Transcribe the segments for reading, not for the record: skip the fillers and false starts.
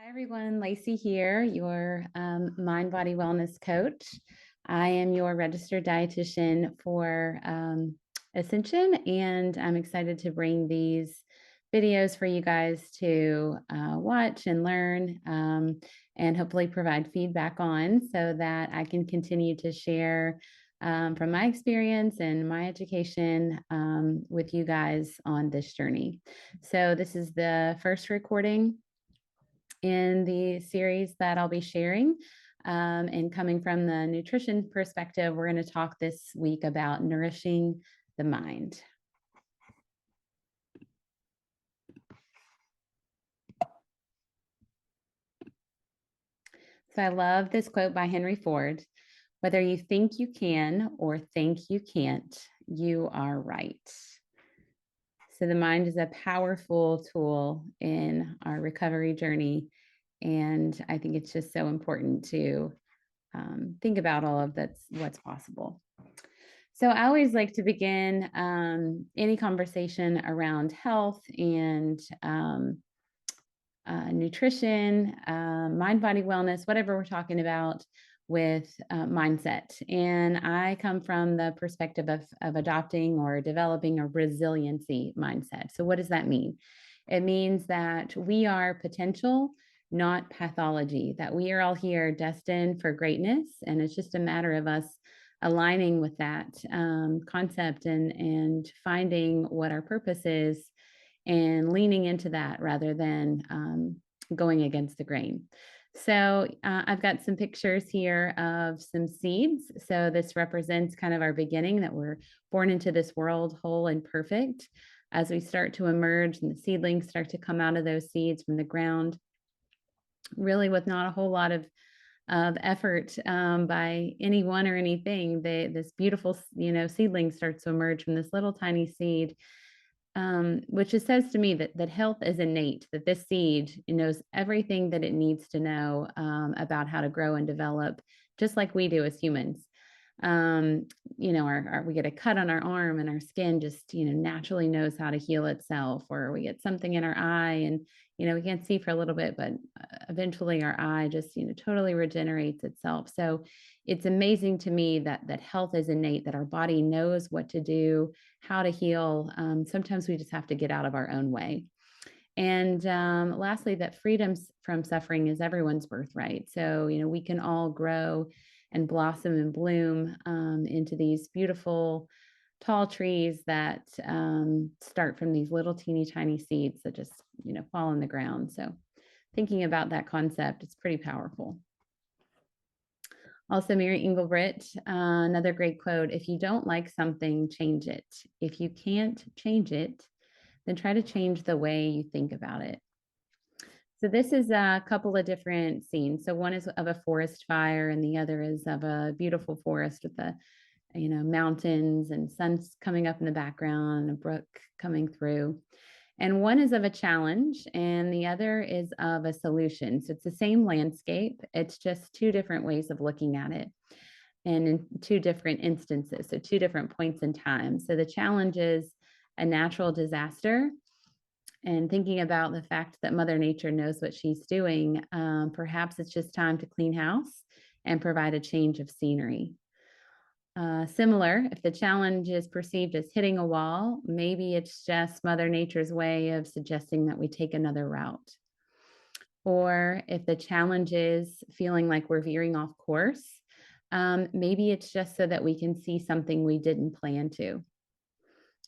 Hi, everyone. Lacey here, your mind body wellness coach. I am your registered dietitian for Ascension, and I'm excited to bring these videos for you guys to watch and learn and hopefully provide feedback on so that I can continue to share from my experience and my education with you guys on this journey. So, this is the first recording in the series that I'll be sharing. And coming from the nutrition perspective, we're going to talk this week about nourishing the mind. So I love this quote by Henry Ford. Whether you think you can or think you can't, you are right. So the mind is a powerful tool in our recovery journey. And I think it's just so important to think about all of that's what's possible. So I always like to begin any conversation around health and nutrition, mind, body wellness, whatever we're talking about with mindset. And I come from the perspective of adopting or developing a resiliency mindset. So what does that mean? It means that we are potential, not pathology, that we are all here destined for greatness. And it's just a matter of us aligning with that concept and finding what our purpose is and leaning into that rather than going against the grain. So I've got some pictures here of some seeds. So this represents kind of our beginning, that we're born into this world whole and perfect. As we start to emerge and the seedlings start to come out of those seeds from the ground, really with not a whole lot of effort by anyone or anything, this beautiful, seedling starts to emerge from this little tiny seed, which just says to me that health is innate, that this seed knows everything that it needs to know about how to grow and develop, just like we do as humans. Um, we get a cut on our arm and our skin just, naturally knows how to heal itself, or we get something in our eye and, we can't see for a little bit, but eventually our eye just, totally regenerates itself. So it's amazing to me that health is innate, that our body knows what to do, how to heal. Sometimes we just have to get out of our own way. And lastly, that freedom from suffering is everyone's birthright. So, we can all grow and blossom and bloom into these beautiful, tall trees that start from these little teeny tiny seeds that just, fall in the ground. So thinking about that concept, it's pretty powerful. Also, Mary Engelbrecht, another great quote: if you don't like something, change it. If you can't change it, then try to change the way you think about it. So this is a couple of different scenes. So one is of a forest fire and the other is of a beautiful forest with the, mountains and sun's coming up in the background and a brook coming through. And one is of a challenge and the other is of a solution. So it's the same landscape. It's just two different ways of looking at it and in two different instances. So two different points in time. So the challenge is a natural disaster, and thinking about the fact that Mother Nature knows what she's doing, perhaps it's just time to clean house and provide a change of scenery. Similar, if the challenge is perceived as hitting a wall, maybe it's just Mother Nature's way of suggesting that we take another route. Or if the challenge is feeling like we're veering off course, maybe it's just so that we can see something we didn't plan to.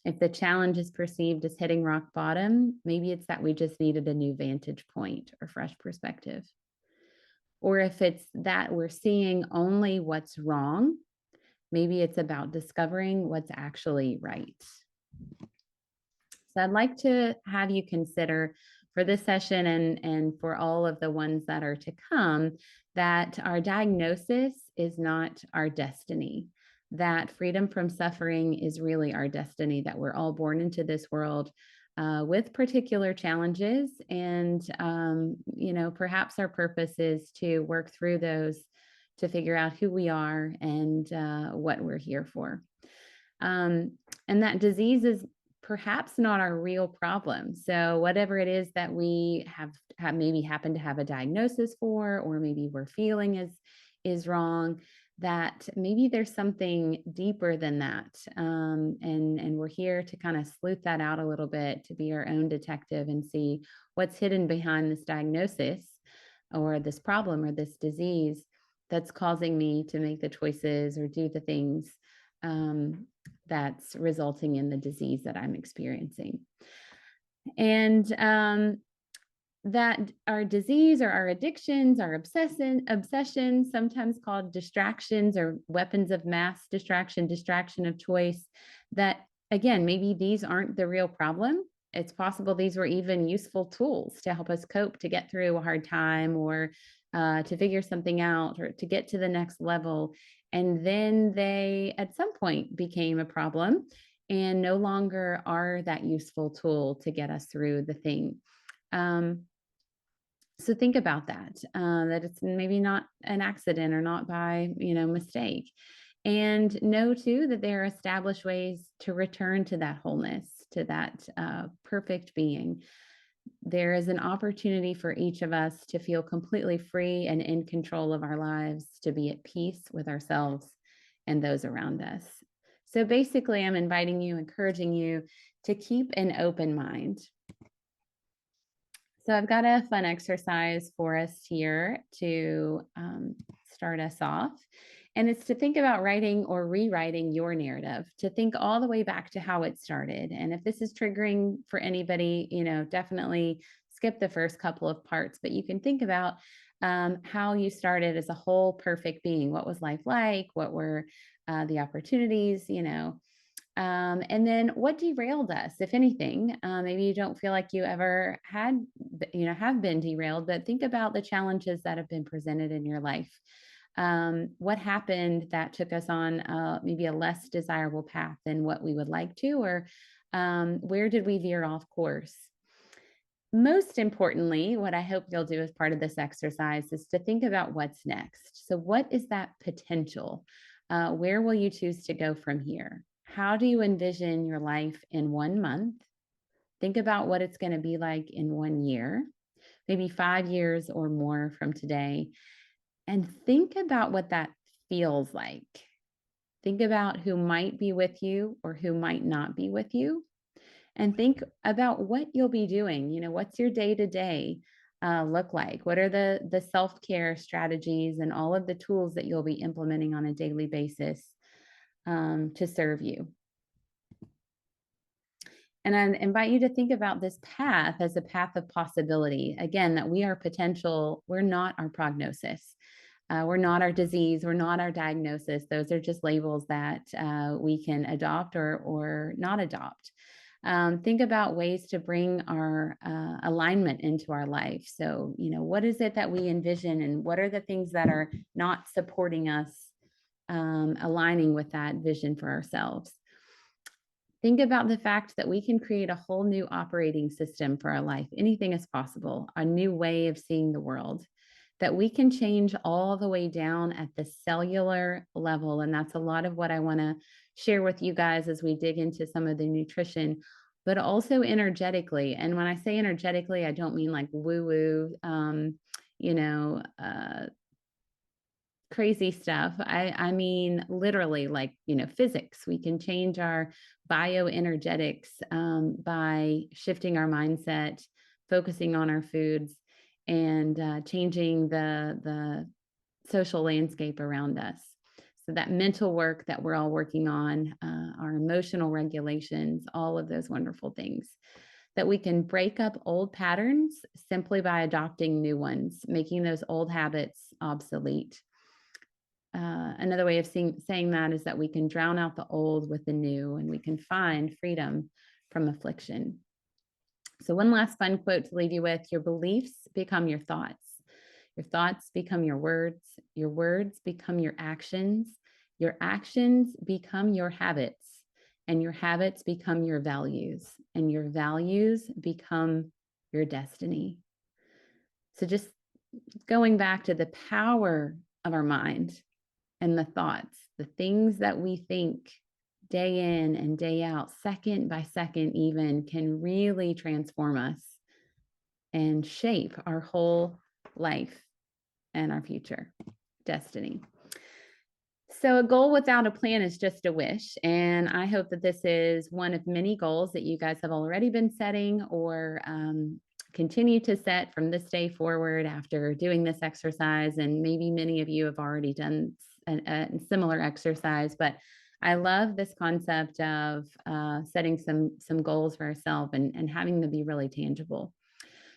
If the challenge is perceived as hitting rock bottom, maybe it's that we just needed a new vantage point or fresh perspective. Or if it's that we're seeing only what's wrong, maybe it's about discovering what's actually right. So I'd like to have you consider for this session and for all of the ones that are to come, that our diagnosis is not our destiny, that freedom from suffering is really our destiny, that we're all born into this world with particular challenges. And, perhaps our purpose is to work through those to figure out who we are and what we're here for. And that disease is perhaps not our real problem. So whatever it is that we have maybe happen to have a diagnosis for, or maybe we're feeling is wrong, that maybe there's something deeper than that. And we're here to kind of sleuth that out a little bit, to be our own detective and see what's hidden behind this diagnosis or this problem or this disease that's causing me to make the choices or do the things that's resulting in the disease that I'm experiencing. And that our disease or our addictions, our obsessions, sometimes called distractions or weapons of mass distraction of choice, that again, maybe these aren't the real problem. It's possible these were even useful tools to help us cope, to get through a hard time, or to figure something out, or to get to the next level. And then they, at some point, became a problem and no longer are that useful tool to get us through the thing. So think about that, that it's maybe not an accident or not by, mistake. And know too that there are established ways to return to that wholeness, to that perfect being. There is an opportunity for each of us to feel completely free and in control of our lives, to be at peace with ourselves and those around us. So basically, I'm inviting you, encouraging you to keep an open mind. So I've got a fun exercise for us here to start us off. And it's to think about writing or rewriting your narrative, to think all the way back to how it started. And if this is triggering for anybody, definitely skip the first couple of parts, but you can think about how you started as a whole perfect being. What was life like? What were the opportunities, and then what derailed us, if anything? Maybe you don't feel like you ever had, have been derailed, but think about the challenges that have been presented in your life. What happened that took us on maybe a less desirable path than what we would like to, or where did we veer off course? Most importantly, what I hope you'll do as part of this exercise is to think about what's next. So what is that potential? Where will you choose to go from here? How do you envision your life in 1 month? Think about what it's going to be like in 1 year, maybe 5 years or more from today. And think about what that feels like. Think about who might be with you or who might not be with you. And think about what you'll be doing. What's your day-to-day look like? What are the self-care strategies and all of the tools that you'll be implementing on a daily basis to serve you? And I invite you to think about this path as a path of possibility. Again, that we are potential. We're not our prognosis. We're not our disease. We're not our diagnosis. Those are just labels that we can adopt or not adopt. Think about ways to bring our alignment into our life. So, what is it that we envision, and what are the things that are not supporting us aligning with that vision for ourselves? Think about the fact that we can create a whole new operating system for our life. Anything is possible, a new way of seeing the world that we can change all the way down at the cellular level. And that's a lot of what I want to share with you guys as we dig into some of the nutrition, but also energetically. And when I say energetically, I don't mean like woo-woo, crazy stuff. I mean, literally, like, physics. We can change our bioenergetics by shifting our mindset, focusing on our foods, and changing the social landscape around us. So that mental work that we're all working on, our emotional regulations, all of those wonderful things, that we can break up old patterns simply by adopting new ones, making those old habits obsolete. Another way of saying that is that we can drown out the old with the new, and we can find freedom from affliction. So one last fun quote to leave you with: your beliefs become your thoughts become your words become your actions become your habits, and your habits become your values, and your values become your destiny. So just going back to the power of our mind and the thoughts, the things that we think day in and day out, second by second, even can really transform us and shape our whole life and our future destiny. So, a goal without a plan is just a wish. And I hope that this is one of many goals that you guys have already been setting or continue to set from this day forward after doing this exercise. And maybe many of you have already done a similar exercise, but I love this concept of setting some goals for ourselves and having them be really tangible.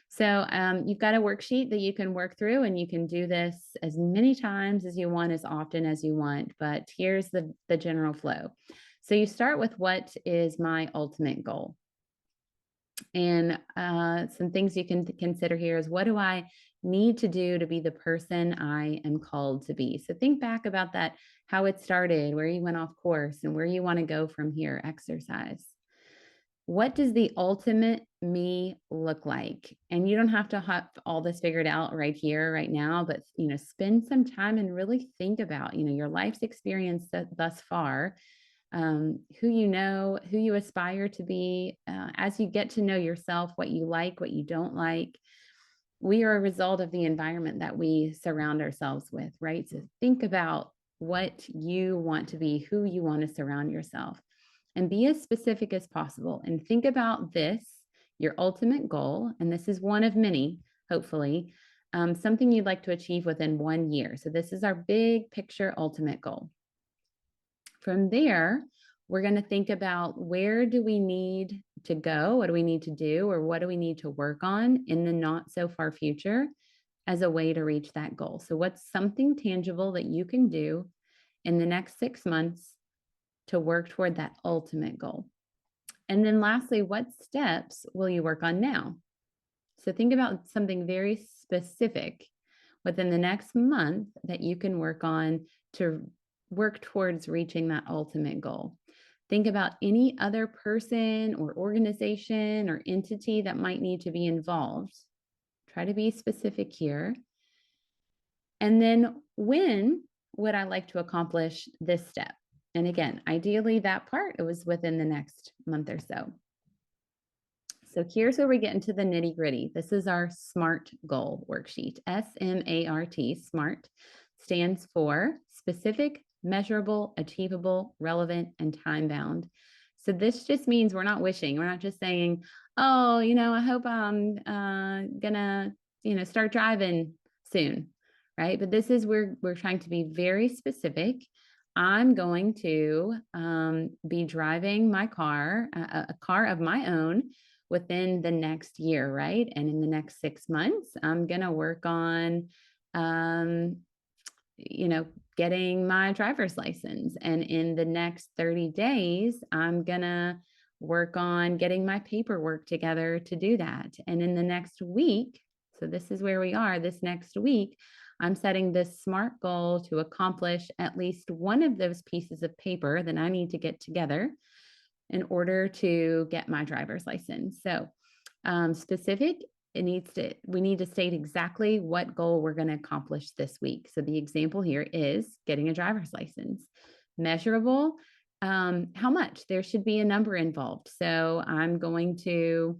So you've got a worksheet that you can work through, and you can do this as many times as you want, as often as you want. But here's the general flow. So you start with, what is my ultimate goal? And some things you can consider here is, what do I need to do to be the person I am called to be? So think back about that, how it started, where you went off course, and where you want to go from here. Exercise. What does the ultimate me look like? And you don't have to have all this figured out right here, right now, but spend some time and really think about, your life's experience thus far, who you know, who you aspire to be, as you get to know yourself, what you like, what you don't like. We are a result of the environment that we surround ourselves with, right? So think about what you want to be, who you want to surround yourself, and be as specific as possible. And think about this, your ultimate goal. And this is one of many, hopefully, something you'd like to achieve within 1 year. So this is our big picture ultimate goal. From there, we're going to think about, where do we need to go? What do we need to do? Or what do we need to work on in the not so far future as a way to reach that goal? So what's something tangible that you can do in the next 6 months to work toward that ultimate goal? And then lastly, what steps will you work on now? So think about something very specific within the next month that you can work on to work towards reaching that ultimate goal. Think about any other person or organization or entity that might need to be involved. Try to be specific here. And then, when would I like to accomplish this step? And again, ideally that part, it was within the next month or so. So here's where we get into the nitty gritty. This is our SMART goal worksheet. SMART, SMART, stands for specific, measurable, achievable, relevant, and time bound. So this just means we're not wishing. We're not just saying, oh, I hope I'm gonna, start driving soon, right? But this is, we're trying to be very specific. I'm going to be driving my car, a car of my own, within the next year, right? And in the next 6 months, I'm going to work on, getting my driver's license. And in the next 30 days, I'm going to work on getting my paperwork together to do that. And in the next week, so this is where we are, this next week, I'm setting this SMART goal to accomplish at least one of those pieces of paper that I need to get together in order to get my driver's license. So specific, we need to state exactly what goal we're going to accomplish this week. So the example here is getting a driver's license. Measurable, how much? There should be a number involved. So I'm going to,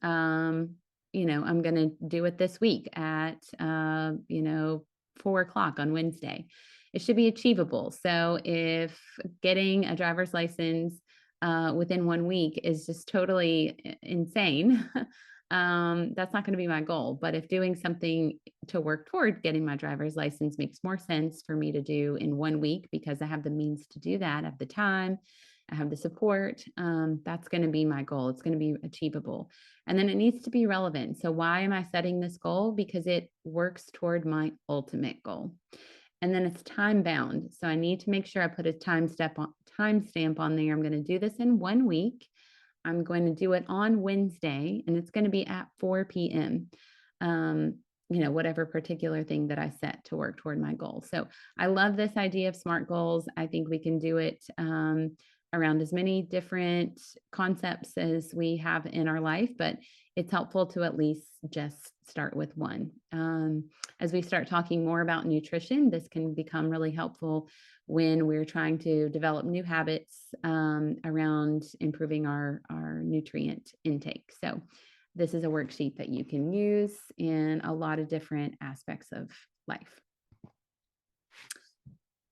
I'm going to do it this week at, 4:00 on Wednesday. It should be achievable. So if getting a driver's license within 1 week is just totally insane, that's not going to be my goal. But if doing something to work toward getting my driver's license makes more sense for me to do in 1 week, because I have the means to do that, I have the time, I have the support, that's going to be my goal. It's going to be achievable. And then it needs to be relevant. So why am I setting this goal? Because it works toward my ultimate goal. And then it's time bound. So I need to make sure I put a timestamp on there. I'm going to do this in 1 week. I'm going to do it on Wednesday, and it's going to be at 4 p.m. Whatever particular thing that I set to work toward my goal. So I love this idea of SMART goals. I think we can do it around as many different concepts as we have in our life, but it's helpful to at least just start with one. As we start talking more about nutrition, this can become really helpful when we're trying to develop new habits around improving our nutrient intake. So, this is a worksheet that you can use in a lot of different aspects of life.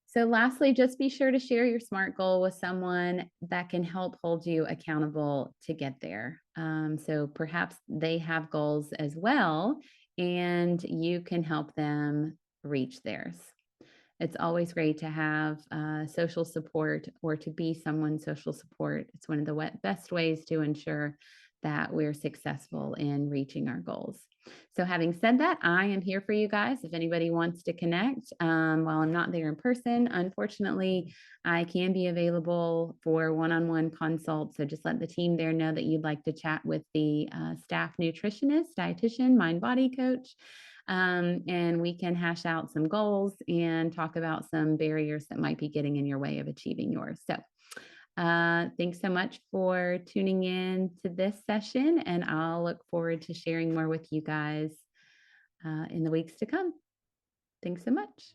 So, lastly, just be sure to share your SMART goal with someone that can help hold you accountable to get there. So, perhaps they have goals as well, and you can help them reach theirs. It's always great to have social support or to be someone's social support. It's one of the best ways to ensure that we're successful in reaching our goals. So, having said that, I am here for you guys. If anybody wants to connect, while I'm not there in person, unfortunately, I can be available for one on one consults. So, just let the team there know that you'd like to chat with the staff nutritionist, dietitian, mind body coach. And we can hash out some goals and talk about some barriers that might be getting in your way of achieving yours. So, thanks so much for tuning in to this session, and I'll look forward to sharing more with you guys in the weeks to come. Thanks so much.